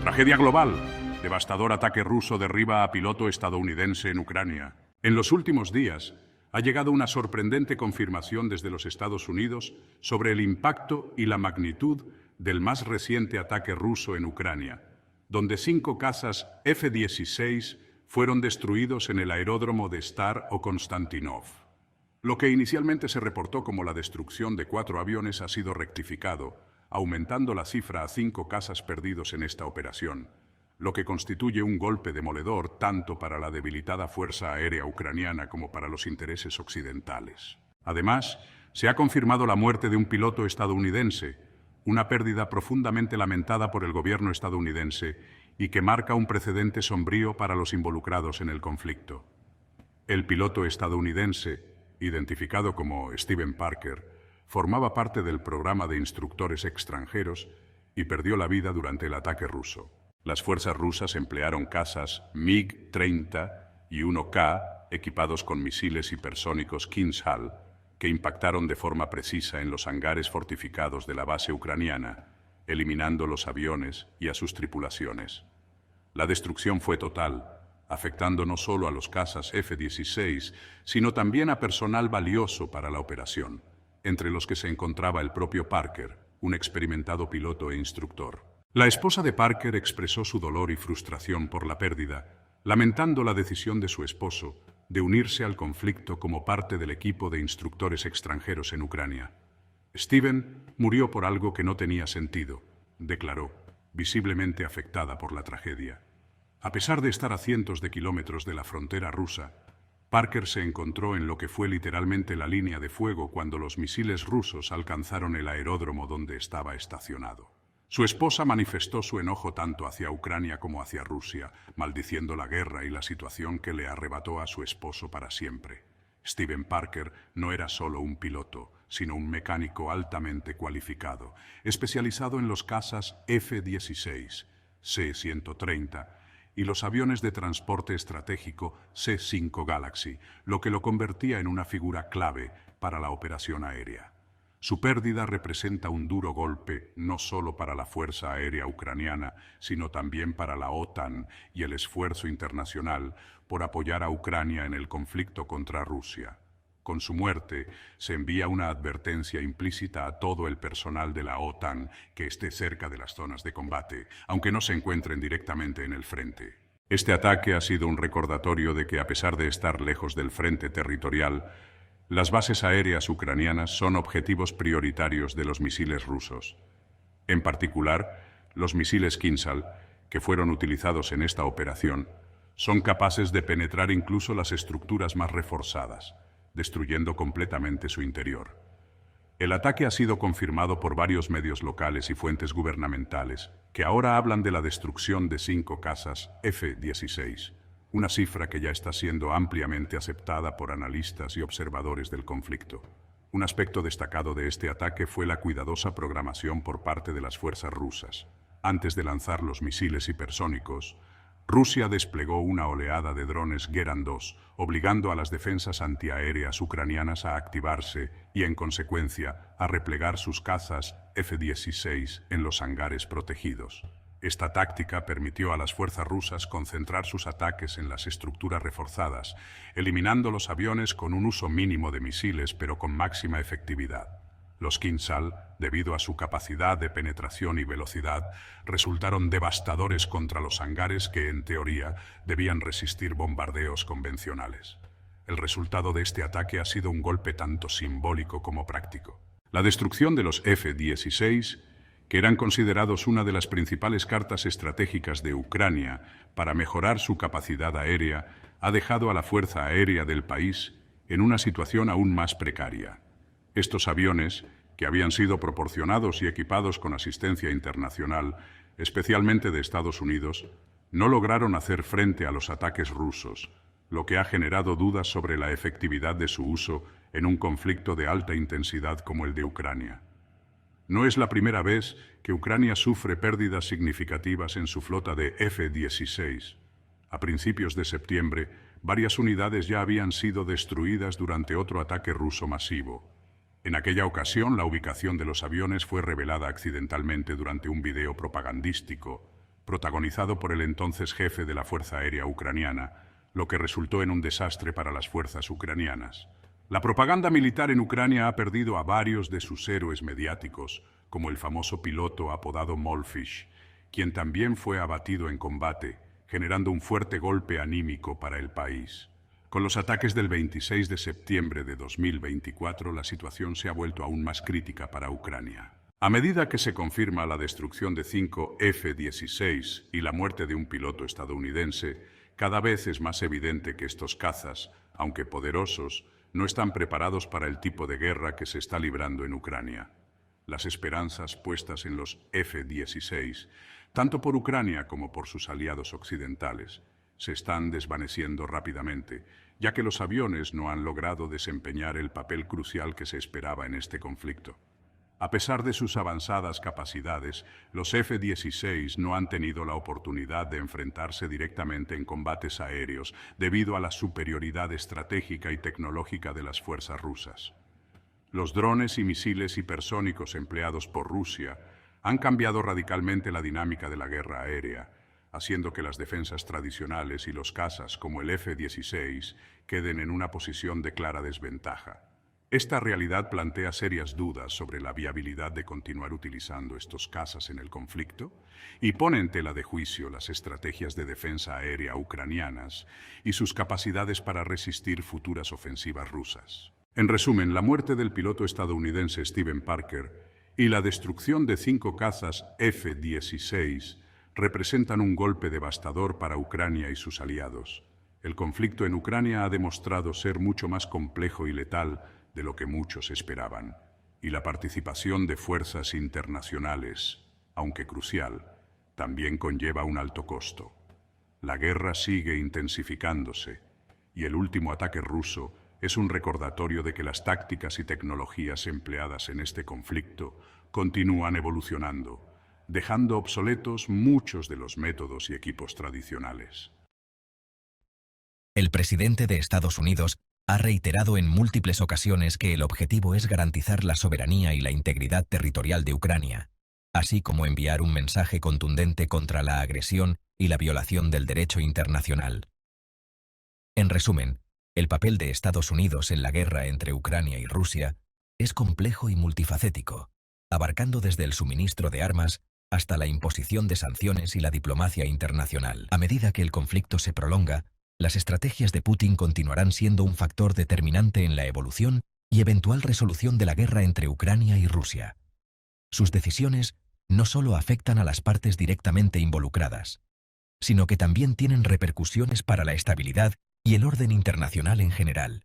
Tragedia global. Devastador ataque ruso derriba a piloto estadounidense en Ucrania. En los últimos días, ha llegado una sorprendente confirmación desde los Estados Unidos sobre el impacto y la magnitud del más reciente ataque ruso en Ucrania, donde 5 cazas F-16 fueron destruidos en el aeródromo de Star o Konstantinov. Lo que inicialmente se reportó como la destrucción de 4 aviones ha sido rectificado, aumentando la cifra a 5 cazas perdidos en esta operación, lo que constituye un golpe demoledor tanto para la debilitada Fuerza Aérea Ucraniana como para los intereses occidentales. Además, se ha confirmado la muerte de un piloto estadounidense, una pérdida profundamente lamentada por el gobierno estadounidense y que marca un precedente sombrío para los involucrados en el conflicto. El piloto estadounidense, identificado como Steven Parker, formaba parte del programa de instructores extranjeros y perdió la vida durante el ataque ruso. Las fuerzas rusas emplearon cazas MiG-30 y 1K equipados con misiles hipersónicos Kinzhal que impactaron de forma precisa en los hangares fortificados de la base ucraniana, eliminando los aviones y a sus tripulaciones. La destrucción fue total, afectando no solo a los cazas F-16, sino también a personal valioso para la operación, entre los que se encontraba el propio Parker, un experimentado piloto e instructor. La esposa de Parker expresó su dolor y frustración por la pérdida, lamentando la decisión de su esposo de unirse al conflicto como parte del equipo de instructores extranjeros en Ucrania. Steven murió por algo que no tenía sentido, declaró, visiblemente afectada por la tragedia. A pesar de estar a cientos de kilómetros de la frontera rusa, Parker se encontró en lo que fue literalmente la línea de fuego cuando los misiles rusos alcanzaron el aeródromo donde estaba estacionado. Su esposa manifestó su enojo tanto hacia Ucrania como hacia Rusia, maldiciendo la guerra y la situación que le arrebató a su esposo para siempre. Steven Parker no era solo un piloto, sino un mecánico altamente cualificado, especializado en los cazas F-16, C-130 y los aviones de transporte estratégico C-5 Galaxy, lo que lo convertía en una figura clave para la operación aérea. Su pérdida representa un duro golpe no solo para la Fuerza Aérea Ucraniana, sino también para la OTAN y el esfuerzo internacional por apoyar a Ucrania en el conflicto contra Rusia. Con su muerte, se envía una advertencia implícita a todo el personal de la OTAN que esté cerca de las zonas de combate, aunque no se encuentren directamente en el frente. Este ataque ha sido un recordatorio de que, a pesar de estar lejos del frente territorial, las bases aéreas ucranianas son objetivos prioritarios de los misiles rusos. En particular, los misiles Kinzhal, que fueron utilizados en esta operación, son capaces de penetrar incluso las estructuras más reforzadas, destruyendo completamente su interior. El ataque ha sido confirmado por varios medios locales y fuentes gubernamentales, que ahora hablan de la destrucción de 5 cazas F-16. Una cifra que ya está siendo ampliamente aceptada por analistas y observadores del conflicto. Un aspecto destacado de este ataque fue la cuidadosa programación por parte de las fuerzas rusas. Antes de lanzar los misiles hipersónicos, Rusia desplegó una oleada de drones Geran 2, obligando a las defensas antiaéreas ucranianas a activarse y, en consecuencia, a replegar sus cazas F-16 en los hangares protegidos. Esta táctica permitió a las fuerzas rusas concentrar sus ataques en las estructuras reforzadas, eliminando los aviones con un uso mínimo de misiles pero con máxima efectividad. Los Kinzhal, debido a su capacidad de penetración y velocidad, resultaron devastadores contra los hangares que, en teoría, debían resistir bombardeos convencionales. El resultado de este ataque ha sido un golpe tanto simbólico como práctico. La destrucción de los F-16, que eran considerados una de las principales cartas estratégicas de Ucrania para mejorar su capacidad aérea, ha dejado a la fuerza aérea del país en una situación aún más precaria. Estos aviones, que habían sido proporcionados y equipados con asistencia internacional, especialmente de Estados Unidos, no lograron hacer frente a los ataques rusos, lo que ha generado dudas sobre la efectividad de su uso en un conflicto de alta intensidad como el de Ucrania. No es la primera vez que Ucrania sufre pérdidas significativas en su flota de F-16. A principios de septiembre, varias unidades ya habían sido destruidas durante otro ataque ruso masivo. En aquella ocasión, la ubicación de los aviones fue revelada accidentalmente durante un video propagandístico, protagonizado por el entonces jefe de la Fuerza Aérea Ucraniana, lo que resultó en un desastre para las fuerzas ucranianas. La propaganda militar en Ucrania ha perdido a varios de sus héroes mediáticos, como el famoso piloto apodado Molfish, quien también fue abatido en combate, generando un fuerte golpe anímico para el país. Con los ataques del 26 de septiembre de 2024, la situación se ha vuelto aún más crítica para Ucrania. A medida que se confirma la destrucción de 5 F-16 y la muerte de un piloto estadounidense, cada vez es más evidente que estos cazas, aunque poderosos, no están preparados para el tipo de guerra que se está librando en Ucrania. Las esperanzas puestas en los F-16, tanto por Ucrania como por sus aliados occidentales, se están desvaneciendo rápidamente, ya que los aviones no han logrado desempeñar el papel crucial que se esperaba en este conflicto. A pesar de sus avanzadas capacidades, los F-16 no han tenido la oportunidad de enfrentarse directamente en combates aéreos debido a la superioridad estratégica y tecnológica de las fuerzas rusas. Los drones y misiles hipersónicos empleados por Rusia han cambiado radicalmente la dinámica de la guerra aérea, haciendo que las defensas tradicionales y los cazas como el F-16 queden en una posición de clara desventaja. Esta realidad plantea serias dudas sobre la viabilidad de continuar utilizando estos cazas en el conflicto y pone en tela de juicio las estrategias de defensa aérea ucranianas y sus capacidades para resistir futuras ofensivas rusas. En resumen, la muerte del piloto estadounidense Stephen Parker y la destrucción de 5 cazas F-16 representan un golpe devastador para Ucrania y sus aliados. El conflicto en Ucrania ha demostrado ser mucho más complejo y letal de lo que muchos esperaban, y la participación de fuerzas internacionales, aunque crucial, también conlleva un alto costo. La guerra sigue intensificándose, y el último ataque ruso es un recordatorio de que las tácticas y tecnologías empleadas en este conflicto continúan evolucionando, dejando obsoletos muchos de los métodos y equipos tradicionales. El presidente de Estados Unidos ha reiterado en múltiples ocasiones que el objetivo es garantizar la soberanía y la integridad territorial de Ucrania, así como enviar un mensaje contundente contra la agresión y la violación del derecho internacional. En resumen, el papel de Estados Unidos en la guerra entre Ucrania y Rusia es complejo y multifacético, abarcando desde el suministro de armas hasta la imposición de sanciones y la diplomacia internacional. A medida que el conflicto se prolonga, las estrategias de Putin continuarán siendo un factor determinante en la evolución y eventual resolución de la guerra entre Ucrania y Rusia. Sus decisiones no solo afectan a las partes directamente involucradas, sino que también tienen repercusiones para la estabilidad y el orden internacional en general.